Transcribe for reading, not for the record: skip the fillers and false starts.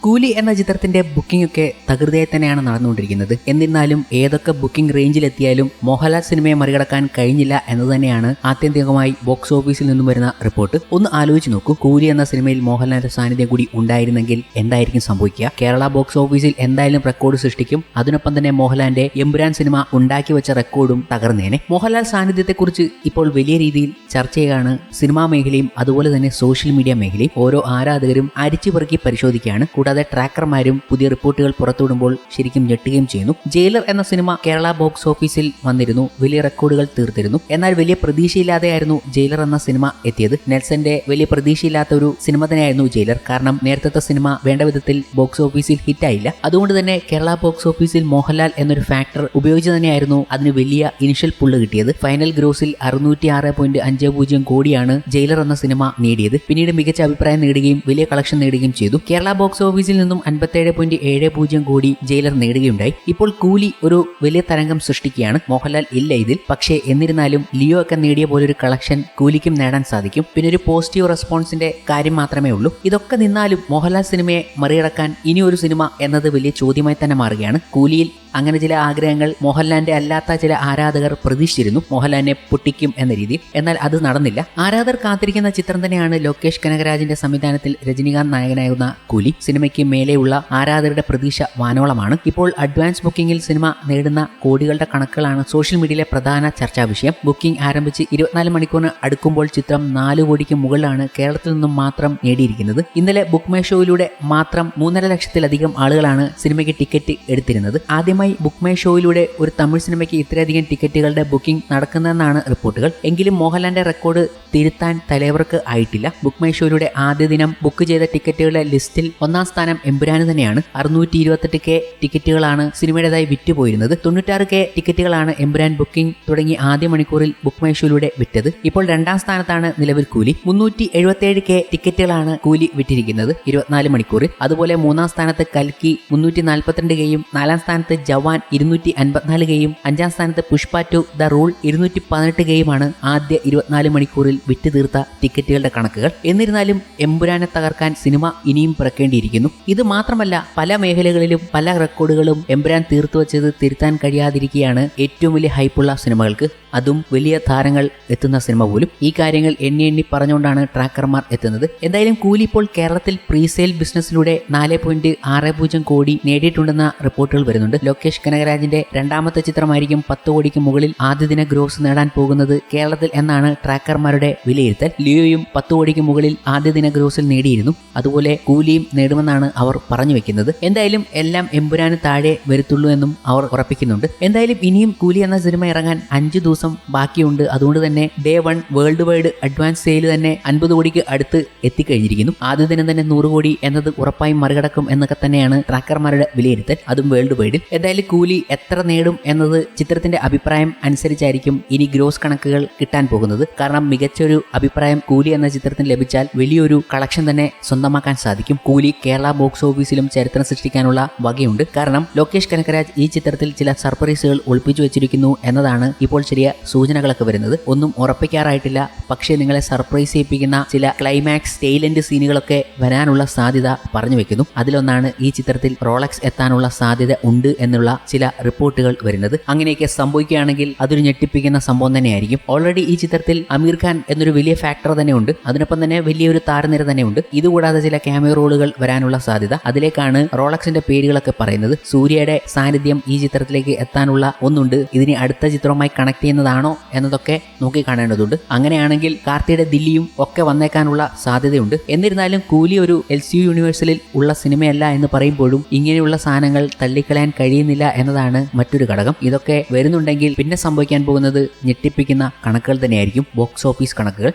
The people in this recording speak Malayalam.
കൂലി എന്ന ചിത്രത്തിന്റെ ബുക്കിംഗ് ഒക്കെ തകൃതിയായി തന്നെയാണ് നടന്നുകൊണ്ടിരിക്കുന്നത്. എന്നിരുന്നാലും ഏതൊക്കെ ബുക്കിംഗ് റേഞ്ചിലെത്തിയാലും മോഹൻലാൽ സിനിമയെ മറികടക്കാൻ കഴിഞ്ഞില്ല എന്ന് തന്നെയാണ് ആത്യന്തികമായി ബോക്സ് ഓഫീസിൽ നിന്നും വരുന്ന റിപ്പോർട്ട്. ഒന്ന് ആലോചിച്ച് നോക്കൂ, കൂലി എന്ന സിനിമയിൽ മോഹൻലാലിന്റെ സാന്നിധ്യം കൂടി ഉണ്ടായിരുന്നെങ്കിൽ എന്തായിരിക്കും സംഭവിക്കുക? കേരള ബോക്സ് ഓഫീസിൽ എന്തായാലും റെക്കോർഡ് സൃഷ്ടിക്കും. അതിനൊപ്പം തന്നെ മോഹൻലാലിന്റെ എമ്പുരാൻ സിനിമ ഉണ്ടാക്കി വെച്ച റെക്കോർഡും തകർന്നേനെ. മോഹൻലാൽ സാന്നിധ്യത്തെക്കുറിച്ച് ഇപ്പോൾ വലിയ രീതിയിൽ ചർച്ചയാണ് സിനിമാ മേഖലയും അതുപോലെ തന്നെ സോഷ്യൽ മീഡിയ മേഖലയും. ഓരോ ആരാധകരും അരിച്ചുപെറുക്കി പരിശോധിക്കുകയാണ്. കൂടാതെ ട്രാക്കർമാരും പുതിയ റിപ്പോർട്ടുകൾ പുറത്തുവിടുമ്പോൾ ശരിക്കും ഞെട്ടുകയും ചെയ്യുന്നു. ജയിലർ എന്ന സിനിമ കേരള ബോക്സ് ഓഫീസിൽ വന്നിരുന്നു, വലിയ റെക്കോർഡുകൾ തീർത്തിരുന്നു. എന്നാൽ വലിയ പ്രതീക്ഷയില്ലാതെയായിരുന്നു ജയിലർ എന്ന സിനിമ എത്തിയത്. നെൽസന്റെ വലിയ പ്രതീക്ഷയില്ലാത്ത ഒരു സിനിമ തന്നെയായിരുന്നു ജയിലർ. കാരണം നേരത്തെ സിനിമ വേണ്ട വിധത്തിൽ ബോക്സ് ഓഫീസിൽ ഹിറ്റായില്ല. അതുകൊണ്ട് തന്നെ കേരള ബോക്സ് ഓഫീസിൽ മോഹൻലാൽ എന്നൊരു ഫാക്ടർ ഉപയോഗിച്ച് തന്നെയായിരുന്നു അതിന് വലിയ ഇനിഷ്യൽ പുള്ള് കിട്ടിയത്. ഫൈനൽ ഗ്രോസിൽ 606.50 കോടിയാണ് ജയിലർ എന്ന സിനിമ നേടിയത്. പിന്നീട് മികച്ച അഭിപ്രായം നേടുകയും വലിയ കളക്ഷൻ നേടുകയും ചെയ്തു. കേരള ബോക്സ് ഓഫീസിൽ നിന്നും 57.70 കോടി ജയിലർ നേടുകയുണ്ടായി. ഇപ്പോൾ കൂലി ഒരു വലിയ തരംഗം സൃഷ്ടിക്കുകയാണ്. മോഹൻലാൽ ഇല്ല ഇതിൽ. പക്ഷേ എന്നിരുന്നാലും ലിയോ ഒക്കെ നേടിയ പോലൊരു കളക്ഷൻ കൂലിക്കും നേടാൻ സാധിക്കും. പിന്നെ ഒരു പോസിറ്റീവ് റെസ്പോൺസിന്റെ കാര്യം മാത്രമേ ഉള്ളൂ. ഇതൊക്കെ നിന്നാലും മോഹൻലാൽ സിനിമയെ മറികടക്കാൻ ഇനി ഒരു സിനിമ എന്നത് വലിയ ചോദ്യമായി തന്നെ മാറുകയാണ്. കൂലിയിൽ അങ്ങനെ ചില ആഗ്രഹങ്ങൾ മോഹൻലാലിന്റെ അല്ലാത്ത ചില ആരാധകർ പ്രതീക്ഷിച്ചിരുന്നു, മോഹൻലാലിനെ പൊട്ടിക്കും എന്ന രീതിയിൽ. എന്നാൽ അത് നടന്നില്ല. ആരാധകർ കാത്തിരിക്കുന്ന ചിത്രം തന്നെയാണ് ലോകേഷ് കനകരാജിന്റെ സംവിധാനത്തിൽ രജനികാന്ത് നായകനാകുന്ന കൂലി. സിനിമയ്ക്ക് മേലെയുള്ള ആരാധകരുടെ പ്രതീക്ഷ വാനോളമാണ്. ഇപ്പോൾ അഡ്വാൻസ് ബുക്കിംഗിൽ സിനിമ നേടുന്ന കോടികളുടെ കണക്കുകളാണ് സോഷ്യൽ മീഡിയയിലെ പ്രധാന ചർച്ചാ വിഷയം. ബുക്കിംഗ് ആരംഭിച്ച് 24 മണിക്കൂറിന് അടുക്കുമ്പോൾ ചിത്രം 4 കോടിക്ക് മുകളിലാണ് കേരളത്തിൽ നിന്നും മാത്രം നേടിയിരിക്കുന്നത്. ഇന്നലെ ബുക്ക് മൈ ഷോയിലൂടെ മാത്രം 3.5 ലക്ഷത്തിലധികം ആളുകളാണ് സിനിമയ്ക്ക് ടിക്കറ്റ് എടുത്തിരുന്നത്. ആദ്യമായി ബുക്ക് മൈ ഷോയിലൂടെ ഒരു തമിഴ് സിനിമയ്ക്ക് ഇത്രയധികം ടിക്കറ്റുകളുടെ ബുക്കിംഗ് നടക്കുന്നതെന്നാണ് റിപ്പോർട്ടുകൾ. എങ്കിലും മോഹൻലാലിന്റെ റെക്കോർഡ് തിരുത്താൻ തലവർക്ക് ആയിട്ടില്ല. ബുക്ക് മൈ ഷോയിലൂടെ ആദ്യ ദിനം ബുക്ക് ചെയ്ത ടിക്കറ്റുകളുടെ ലിസ്റ്റിൽ 1ാം സ്ഥാനം എമ്പുരാന് തന്നെയാണ്. 628K ടിക്കറ്റുകളാണ് സിനിമയുടേതായി വിറ്റുപോയിരുന്നത്. 96K ടിക്കറ്റുകളാണ് എമ്പുരാൻ ബുക്കിംഗ് തുടങ്ങി ആദ്യ മണിക്കൂറിൽ ബുക്ക് മൈ ഷോയിലൂടെ വിറ്റത്. ഇപ്പോൾ 2ാം സ്ഥാനത്താണ് നിലവിൽ കൂലി. 377K ടിക്കറ്റുകളാണ് കൂലി വിറ്റിരിക്കുന്നത് 24 മണിക്കൂറിൽ. അതുപോലെ 3ാം സ്ഥാനത്ത് കൽക്കി 342Kയും 4ാം സ്ഥാനത്ത് ജവാൻ 254Kയും 5ാം സ്ഥാനത്ത് പുഷ്പ 2 ദ റൂൾ 218Kയുമാണ് ആദ്യ 24 മണിക്കൂറിൽ വിറ്റ് തീർത്ത ടിക്കറ്റുകളുടെ കണക്കുകൾ. എന്നിരുന്നാലും എമ്പുരാനെ തകർക്കാൻ സിനിമ ഇനിയും പിറക്കേണ്ടിയിരിക്കുന്നു. ഇത് മാത്രമല്ല, പല മേഖലകളിലും പല റെക്കോർഡുകളും എമ്പുരാൻ തീർത്തു വച്ചത് തിരുത്താൻ കഴിയാതിരിക്കുകയാണ് ഏറ്റവും വലിയ ഹൈപ്പുള്ള സിനിമകൾക്ക്. അതും വലിയ താരങ്ങൾ എത്തുന്ന സിനിമ പോലും. ഈ കാര്യങ്ങൾ എണ്ണി പറഞ്ഞുകൊണ്ടാണ് ട്രാക്കർമാർ എത്തുന്നത്. എന്തായാലും കൂലി ഇപ്പോൾ കേരളത്തിൽ പ്രീസെയിൽ ബിസിനസ്സിലൂടെ 4.60 കോടി നേടിയിട്ടുണ്ടെന്ന റിപ്പോർട്ടുകൾ വരുന്നുണ്ട്. ലോകേഷ് കനകരാജിന്റെ 2ാമത്തെ ചിത്രമായിരിക്കും 10 കോടിക്ക് മുകളിൽ ആദ്യ ദിന ഗ്രോസ് നേടാൻ പോകുന്നത് കേരളത്തിൽ എന്നാണ് ട്രാക്കർമാരുടെ വിലയിരുത്തൽ. ലിയോയും 10 കോടിക്ക് മുകളിൽ ആദ്യ ദിന ഗ്രോസിൽ നേടിയിരുന്നു. അതുപോലെ കൂലിയും നേടുമെന്നാണ് അവർ പറഞ്ഞു വെക്കുന്നത്. എന്തായാലും എല്ലാം എമ്പുരാന് താഴെ വരുത്തുള്ളൂ എന്നും അവർ ഉറപ്പിക്കുന്നുണ്ട്. എന്തായാലും ഇനിയും കൂലി എന്ന സിനിമ ഇറങ്ങാൻ 5 ദിവസം ബാക്കിയുണ്ട്. അതുകൊണ്ട് തന്നെ day 1 world wide advance sale തന്നെ 50 കോടിക്ക് അടുത്ത് എത്തിക്കഴിഞ്ഞിരിക്കുന്നു. ആദ്യ ദിനം തന്നെ 100 കോടി എന്നത് ഉറപ്പായും മറികടക്കും എന്നൊക്കെ തന്നെയാണ് ട്രാക്കർമാരുടെ വിലയിരുത്തൽ, അതും വേൾഡ് വൈഡിൽ. എന്തായാലും കൂലി എത്ര നേടും എന്നത് ചിത്രത്തിന്റെ അഭിപ്രായം അനുസരിച്ചായിരിക്കും ഇനി ഗ്രോസ് കണക്കുകൾ കിട്ടാൻ പോകുന്നത്. കാരണം മികച്ചൊരു അഭിപ്രായം കൂലി എന്ന ചിത്രത്തിന് ലഭിച്ചാൽ വലിയൊരു കളക്ഷൻ തന്നെ സ്വന്തമാക്കാൻ സാധിക്കും. കൂലി കേരള ബോക്സ് ഓഫീസിലും ചരിത്രം സൃഷ്ടിക്കാനുള്ള വകയുണ്ട്. കാരണം ലോകേഷ് കനകരാജ് ഈ ചിത്രത്തിൽ ചില സർപ്രൈസുകൾ ഒളിപ്പിച്ചു വെച്ചിരിക്കുന്നു എന്നതാണ് ഇപ്പോൾ ചെറിയ സൂചനകളൊക്കെ വരുന്നത്. ഒന്നും ഉറപ്പിക്കാറായിട്ടില്ല, പക്ഷേ നിങ്ങളെ സർപ്രൈസ് ചെയ്യിപ്പിക്കുന്ന ചില ക്ലൈമാക്സ് ടെയിലെൻഡ് സീനുകളൊക്കെ വരാനുള്ള സാധ്യത പറഞ്ഞു വെക്കുന്നു. അതിലൊന്നാണ് ഈ ചിത്രത്തിൽ റോളക്സ് എത്താനുള്ള സാധ്യത ഉണ്ട് എന്നുള്ള ചില റിപ്പോർട്ടുകൾ വരുന്നത്. അങ്ങനെയൊക്കെ സംഭവിക്കുകയാണെങ്കിൽ അതൊരു ഞെട്ടിപ്പിക്കുന്ന സംഭവം തന്നെയായിരിക്കും. ഓൾറെഡി ഈ ചിത്രത്തിൽ അമീർ ഖാൻ എന്നൊരു വലിയ ഫാക്ടർ തന്നെ ഉണ്ട്. അതിനൊപ്പം തന്നെ വലിയൊരു താരനിര തന്നെ ഉണ്ട്. ഇതുകൂടാതെ ചില ക്യാമിയോ റോളുകൾ വരാനുള്ള സാധ്യത, അതിലേക്കാണ് റോളക്സിന്റെ പേരുകളൊക്കെ പറയുന്നത്. സൂര്യയുടെ സാന്നിധ്യം ഈ ചിത്രത്തിലേക്ക് എത്താനുള്ള ഒന്നുണ്ട്. ഇതിനെ അടുത്ത ചിത്രവുമായി കണക്ട് ചെയ്യുന്നതാണോ എന്നതൊക്കെ നോക്കി കാണേണ്ടതുണ്ട്. അങ്ങനെയാണെങ്കിൽ കാർത്തിയുടെ ദില്ലിയും ഒക്കെ വന്നേക്കാനുള്ള സാധ്യതയുണ്ട്. എന്നിരുന്നാലും കൂലി ഒരു LCU യൂണിവേഴ്സലിൽ ഉള്ള സിനിമയല്ല എന്ന് പറയുമ്പോഴും ഇങ്ങനെയുള്ള സാധനങ്ങൾ തള്ളിക്കളയാൻ കഴിയുന്നില്ല എന്നതാണ് മറ്റൊരു ഘടകം. ഇതൊക്കെ വരുന്നുണ്ടെങ്കിൽ പിന്നെ സംഭവിക്കാൻ പോകുന്നത് ഞെട്ടിപ്പിക്കുന്ന കണക്കുകൾ തന്നെയായിരിക്കും, ബോക്സ് ഓഫീസ് കണക്കുകൾ.